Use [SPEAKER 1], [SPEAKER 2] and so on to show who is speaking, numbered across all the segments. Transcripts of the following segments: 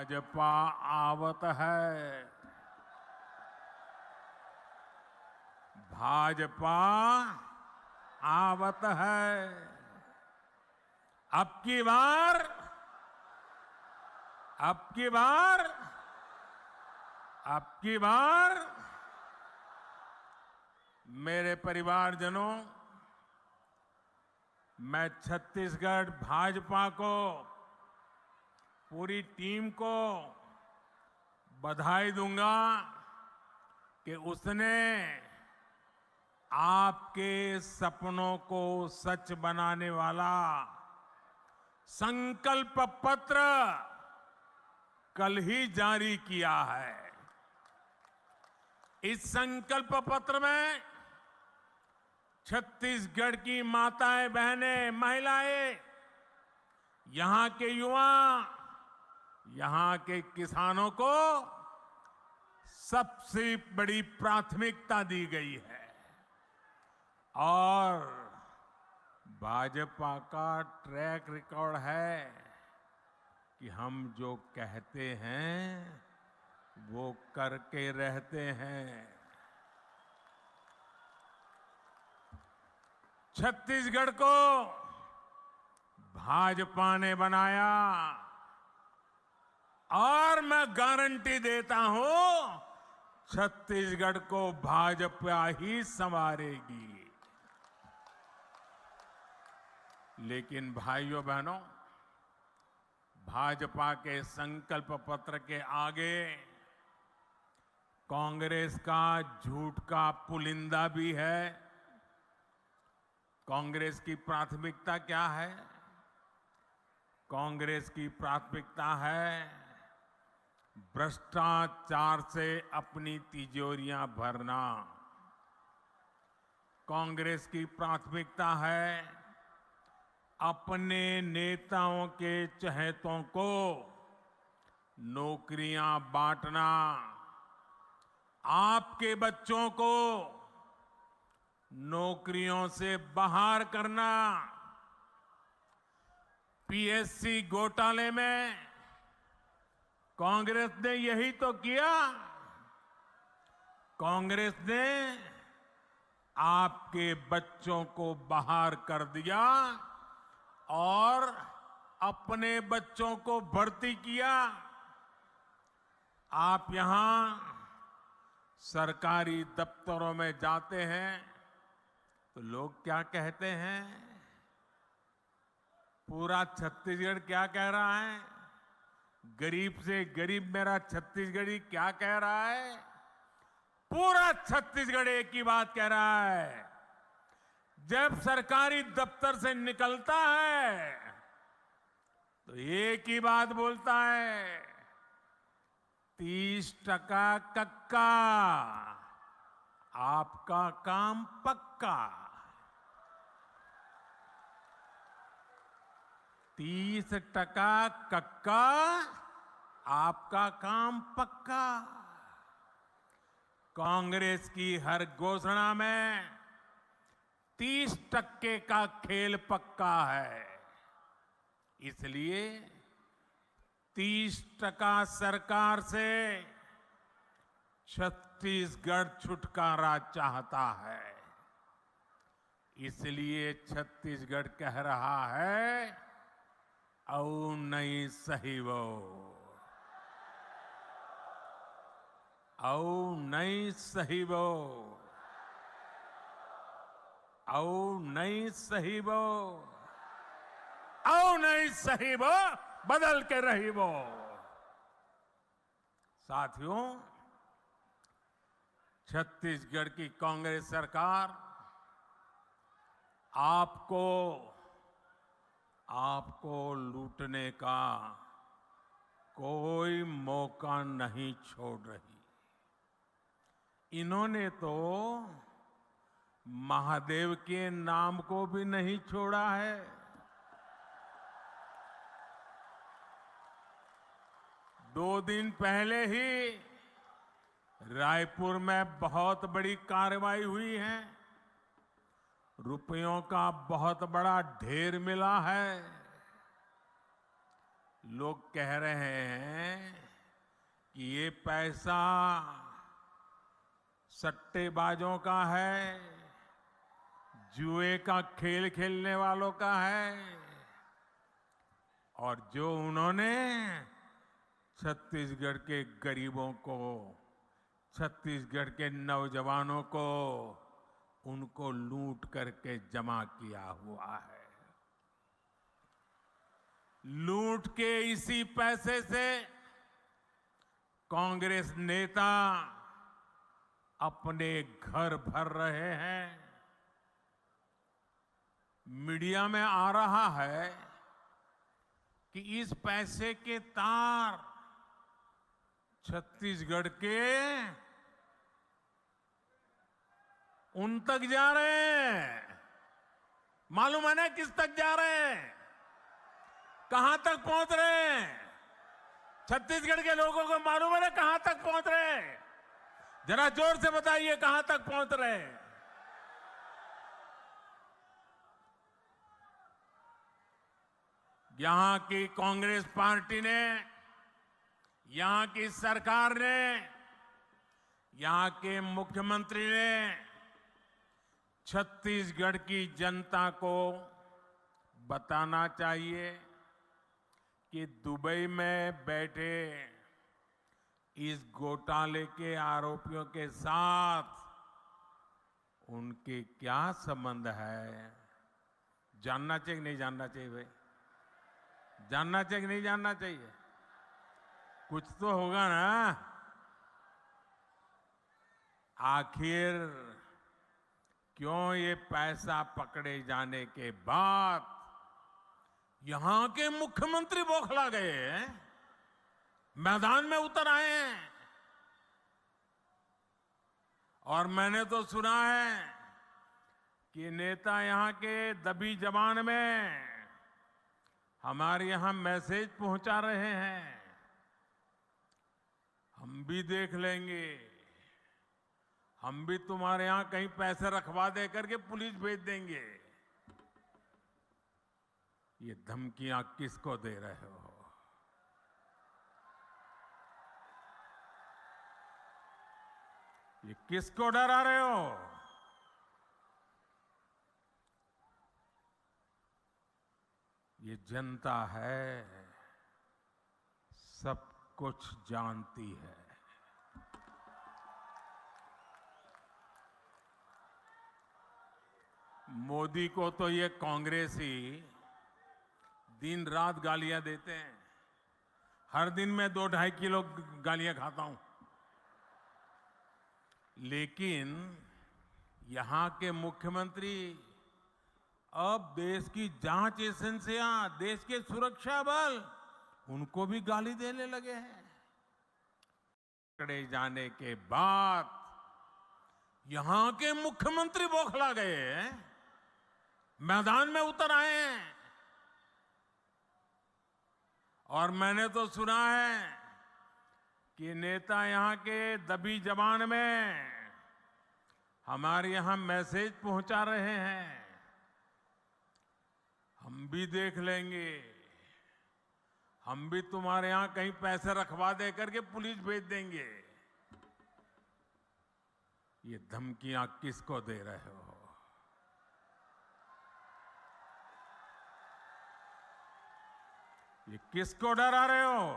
[SPEAKER 1] भाजपा आवत है। भाजपा आवत है। अब की बार अब की बार अब की बार मेरे परिवारजनों, मैं छत्तीसगढ़ भाजपा को, पूरी टीम को बधाई दूंगा कि उसने आपके सपनों को सच बनाने वाला संकल्प पत्र कल ही जारी किया है। इस संकल्प पत्र में छत्तीसगढ़ की माताएं, बहनें, महिलाएं, यहां के युवा, यहां के किसानों को सबसे बड़ी प्राथमिकता दी गई है। और भाजपा का ट्रैक रिकॉर्ड है कि हम जो कहते हैं वो करके रहते हैं। छत्तीसगढ़ को भाजपा ने बनाया और मैं गारंटी देता हूं, छत्तीसगढ़ को भाजपा ही संवारेगी। लेकिन भाइयों बहनों, भाजपा के संकल्प पत्र के आगे कांग्रेस का झूठ का पुलिंदा भी है। कांग्रेस की प्राथमिकता क्या है? कांग्रेस की प्राथमिकता है भ्रष्टाचार से अपनी तिजोरियां भरना। कांग्रेस की प्राथमिकता है अपने नेताओं के चहेतों को नौकरियां बांटना, आपके बच्चों को नौकरियों से बाहर करना। पीएससी घोटाले में कांग्रेस ने यही तो किया। कांग्रेस ने आपके बच्चों को बाहर कर दिया और अपने बच्चों को भर्ती किया। आप यहां सरकारी दफ्तरों में जाते हैं तो लोग क्या कहते हैं? पूरा छत्तीसगढ़ क्या कह रहा है? गरीब से गरीब मेरा छत्तीसगढ़ी क्या कह रहा है? पूरा छत्तीसगढ़ एक ही बात कह रहा है। जब सरकारी दफ्तर से निकलता है तो एक ही बात बोलता है, 30% कक्का, आपका काम पक्का। 30% कक्का, आपका काम पक्का। कांग्रेस की हर घोषणा में 30% का खेल पक्का है। इसलिए 30% सरकार से छत्तीसगढ़ छुटकारा चाहता है। इसलिए छत्तीसगढ़ कह रहा है, औ नहीं सही वो, औ नहीं सही वो, औ नहीं सही वो, औ नहीं सही वो, बदल के रही वो। साथियों, छत्तीसगढ़ की कांग्रेस सरकार आपको लूटने का कोई मौका नहीं छोड़ रही। इन्होंने तो महादेव के नाम को भी नहीं छोड़ा है। दो दिन पहले ही रायपुर में बहुत बड़ी कार्रवाई हुई है। रुपयों का बहुत बड़ा ढेर मिला है। लोग कह रहे हैं कि ये पैसा सट्टेबाजों का है, जुए का खेल खेलने वालों का है और जो उन्होंने छत्तीसगढ़ के गरीबों को, छत्तीसगढ़ के नौजवानों को, उनको लूट करके जमा किया हुआ है। लूट के इसी पैसे से कांग्रेस नेता अपने घर भर रहे हैं। मीडिया में आ रहा है कि इस पैसे के तार छत्तीसगढ़ के उन तक जा रहे हैं। मालूम है ना किस तक जा रहे हैं, कहां तक पहुंच रहे हैं? छत्तीसगढ़ के लोगों को मालूम है ना कहां तक पहुंच रहे हैं? जरा जोर से बताइए कहां तक पहुंच रहे हैं? यहां की कांग्रेस पार्टी ने, यहां की सरकार ने, यहां के मुख्यमंत्री ने छत्तीसगढ़ की जनता को बताना चाहिए कि दुबई में बैठे इस घोटाले के आरोपियों के साथ उनके क्या संबंध है। जानना चाहिए कि नहीं जानना चाहिए भाई? जानना चाहिए कि नहीं जानना चाहिए? कुछ तो होगा ना। आखिर क्यों ये पैसा पकड़े जाने के बाद यहां के मुख्यमंत्री बौखला गए हैं, मैदान में उतर आए हैं? और मैंने तो सुना है कि नेता यहां के दबी जबान में हमारे यहां मैसेज पहुंचा रहे हैं, हम भी देख लेंगे, हम भी तुम्हारे यहां कहीं पैसे रखवा दे करके पुलिस भेज देंगे। ये धमकियां किसको दे रहे हो? ये किसको डरा रहे हो? ये जनता है, सब कुछ जानती है। मोदी को तो ये कांग्रेसी दिन रात गालियां देते हैं। हर दिन मैं 2-2.5 किलो गालियां खाता हूं, लेकिन यहां के मुख्यमंत्री अब देश की जांच एजेंसियां, देश के सुरक्षा बल, उनको भी गाली देने लगे हैं। पकड़े जाने के बाद यहां के मुख्यमंत्री बौखला गए हैं, मैदान में उतर आए हैं। और मैंने तो सुना है कि नेता यहां के दबी जबान में हमारे यहां मैसेज पहुंचा रहे हैं, हम भी देख लेंगे, हम भी तुम्हारे यहां कहीं पैसे रखवा दे करके पुलिस भेज देंगे। ये धमकियां किसको दे रहे हो? ये किसको डरा रहे हो?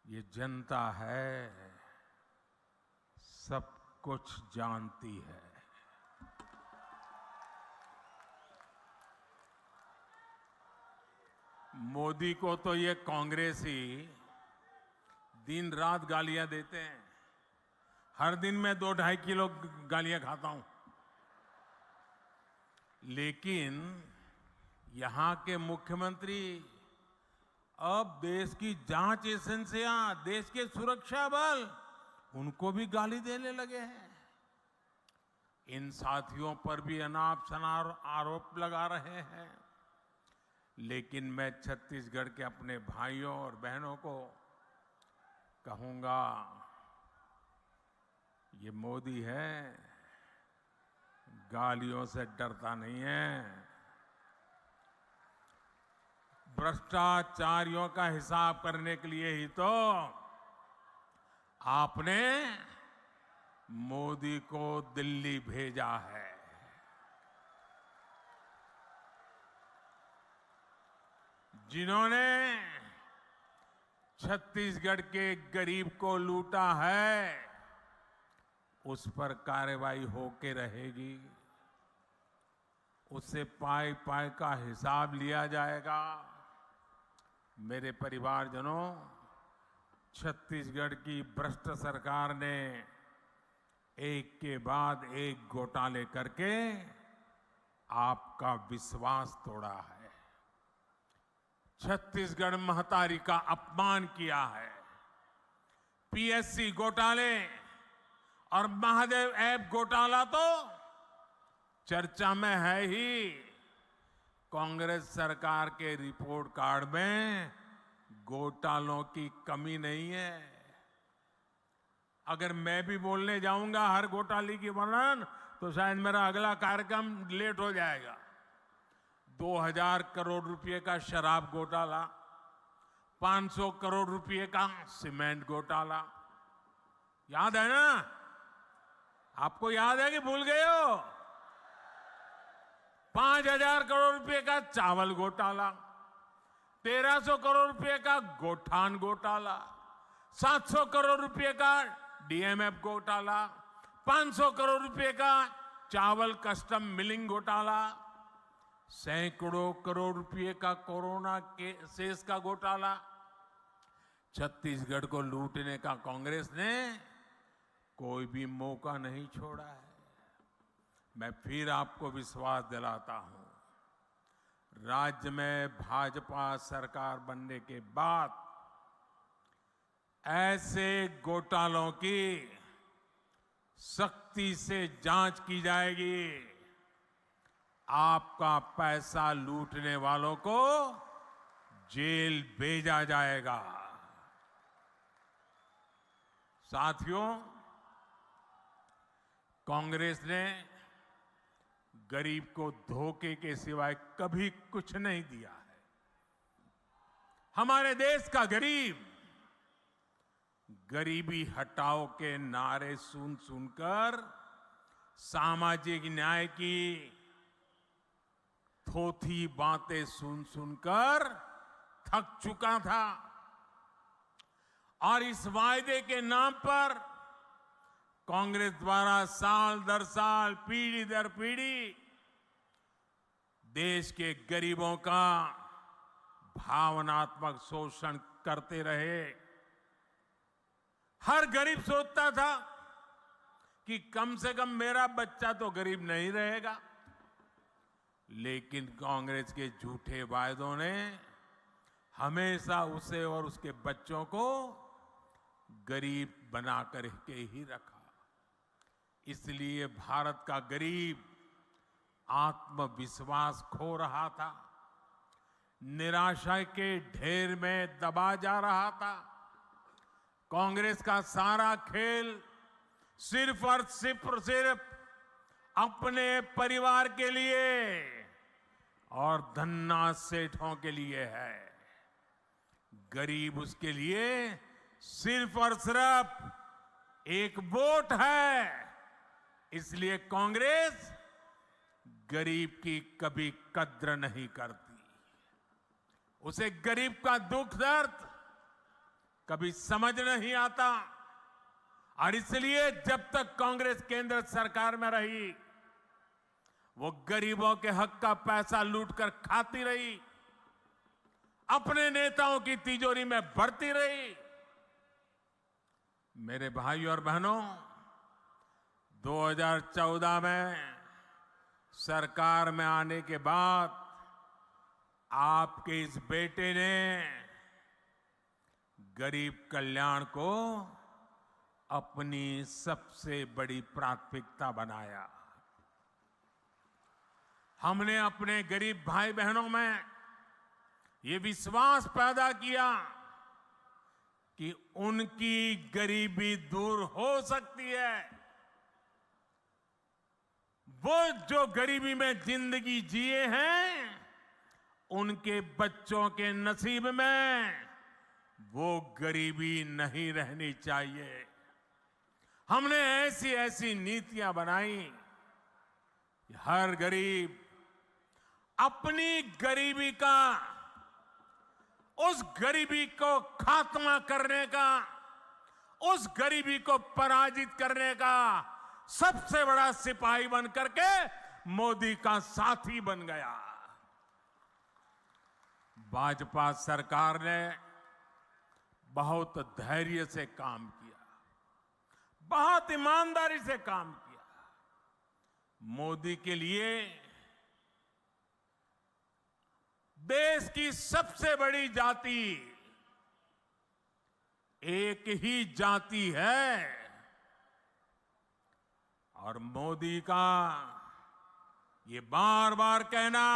[SPEAKER 1] ये जनता है, सब कुछ जानती है। मोदी को तो ये कांग्रेसी दिन रात गालियां देते हैं। हर दिन मैं 2-2.5 किलो गालियां खाता हूं, लेकिन यहां के मुख्यमंत्री अब देश की जांच एजेंसियां, देश के सुरक्षा बल, उनको भी गाली देने लगे हैं। इन साथियों पर भी अनाप शनाप आरोप लगा रहे हैं। लेकिन मैं छत्तीसगढ़ के अपने भाइयों और बहनों को कहूंगा, ये मोदी है, गालियों से डरता नहीं है। भ्रष्टाचारियों का हिसाब करने के लिए ही तो आपने मोदी को दिल्ली भेजा है। जिन्होंने छत्तीसगढ़ के गरीब को लूटा है, उस पर कार्रवाई होके रहेगी। उससे पाई पाई का हिसाब लिया जाएगा। मेरे परिवारजनों, छत्तीसगढ़ की भ्रष्ट सरकार ने एक के बाद एक घोटाले करके आपका विश्वास तोड़ा है। छत्तीसगढ़ महतारी का अपमान किया है। पीएससी घोटाले और महादेव ऐप घोटाला तो चर्चा में है ही। कांग्रेस सरकार के रिपोर्ट कार्ड में घोटालों की कमी नहीं है। अगर मैं भी बोलने जाऊंगा हर घोटाले की वर्णन, तो शायद मेरा अगला कार्यक्रम लेट हो जाएगा। 2000 करोड़ रुपए का शराब घोटाला, 500 करोड़ रुपए का सीमेंट घोटाला, याद है ना? आपको याद है कि भूल गए हो? 5000 करोड़ रुपए का चावल घोटाला, 1300 करोड़ रुपए का गोठान घोटाला, 700 करोड़ रुपए का डीएमएफ घोटाला, 500 करोड़ रुपए का चावल कस्टम मिलिंग घोटाला, सैकड़ों करोड़ रुपए का कोरोना के सेस का घोटाला। छत्तीसगढ़ को लूटने का कांग्रेस ने कोई भी मौका नहीं छोड़ा है। मैं फिर आपको विश्वास दिलाता हूं, राज्य में भाजपा सरकार बनने के बाद ऐसे घोटालों की सख्ती से जांच की जाएगी। आपका पैसा लूटने वालों को जेल भेजा जाएगा। साथियों, कांग्रेस ने गरीब को धोखे के सिवाय कभी कुछ नहीं दिया है। हमारे देश का गरीब गरीबी हटाओ के नारे सुन सुनकर सामाजिक न्याय की थोथी बातें सुन सुनकर थक चुका था और इस वायदे के नाम पर कांग्रेस द्वारा साल दर साल, पीढ़ी दर पीढ़ी देश के गरीबों का भावनात्मक शोषण करते रहे। हर गरीब सोचता था कि कम से कम मेरा बच्चा तो गरीब नहीं रहेगा, लेकिन कांग्रेस के झूठे वायदों ने हमेशा उसे और उसके बच्चों को गरीब बनाकर के ही रखा। इसलिए भारत का गरीब आत्मविश्वास खो रहा था, निराशा के ढेर में दबा जा रहा था। कांग्रेस का सारा खेल सिर्फ और सिर्फ अपने परिवार के लिए और धन्ना सेठों के लिए है। गरीब उसके लिए सिर्फ और सिर्फ एक वोट है। इसलिए कांग्रेस गरीब की कभी कद्र नहीं करती। उसे गरीब का दुख दर्द कभी समझ नहीं आता और इसलिए जब तक कांग्रेस केंद्र सरकार में रही, वो गरीबों के हक का पैसा लूटकर खाती रही, अपने नेताओं की तिजोरी में भरती रही। मेरे भाइयों और बहनों, 2014 में सरकार में आने के बाद आपके इस बेटे ने गरीब कल्याण को अपनी सबसे बड़ी प्राथमिकता बनाया। हमने अपने गरीब भाई बहनों में ये विश्वास पैदा किया कि उनकी गरीबी दूर हो सकती है। वो जो गरीबी में जिंदगी जिए हैं, उनके बच्चों के नसीब में वो गरीबी नहीं रहनी चाहिए। हमने ऐसी ऐसी नीतियां बनाई कि हर गरीब अपनी गरीबी का, उस गरीबी को खात्मा करने का, उस गरीबी को पराजित करने का सबसे बड़ा सिपाही बन करके मोदी का साथी बन गया। भाजपा सरकार ने बहुत धैर्य से काम किया, बहुत ईमानदारी से काम किया। मोदी के लिए देश की सबसे बड़ी जाति एक ही जाति है और मोदी का ये बार बार कहना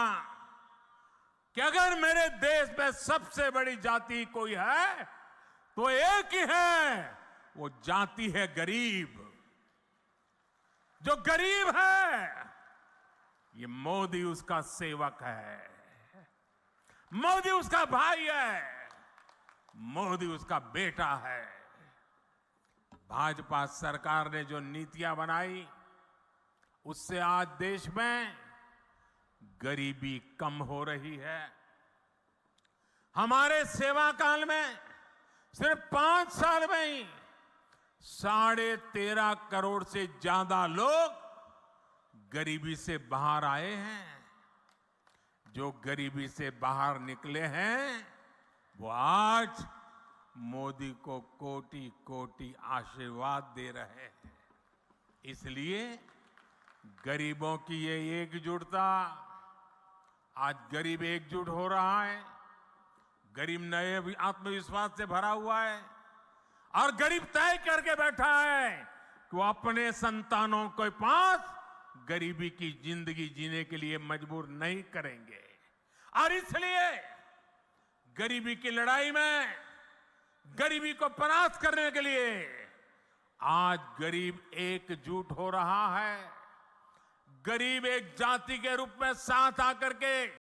[SPEAKER 1] कि अगर मेरे देश में सबसे बड़ी जाति कोई है तो एक ही है, वो जाति है गरीब। जो गरीब है ये मोदी उसका सेवक है, मोदी उसका भाई है, मोदी उसका बेटा है। भाजपा सरकार ने जो नीतियां बनाई उससे आज देश में गरीबी कम हो रही है। हमारे सेवा काल में सिर्फ 5 साल में ही 13.5 करोड़ से ज्यादा लोग गरीबी से बाहर आए हैं। जो गरीबी से बाहर निकले हैं वो आज मोदी को कोटि कोटि आशीर्वाद दे रहे हैं। इसलिए गरीबों की ये एकजुटता, आज गरीब एकजुट हो रहा है, गरीब नए आत्मविश्वास से भरा हुआ है और गरीब तय करके बैठा है कि वो अपने संतानों के पास गरीबी की जिंदगी जीने के लिए मजबूर नहीं करेंगे। और इसलिए गरीबी की लड़ाई में, गरीबी को परास्त करने के लिए आज गरीब एकजुट हो रहा है। गरीब एक जाति के रूप में साथ आकर के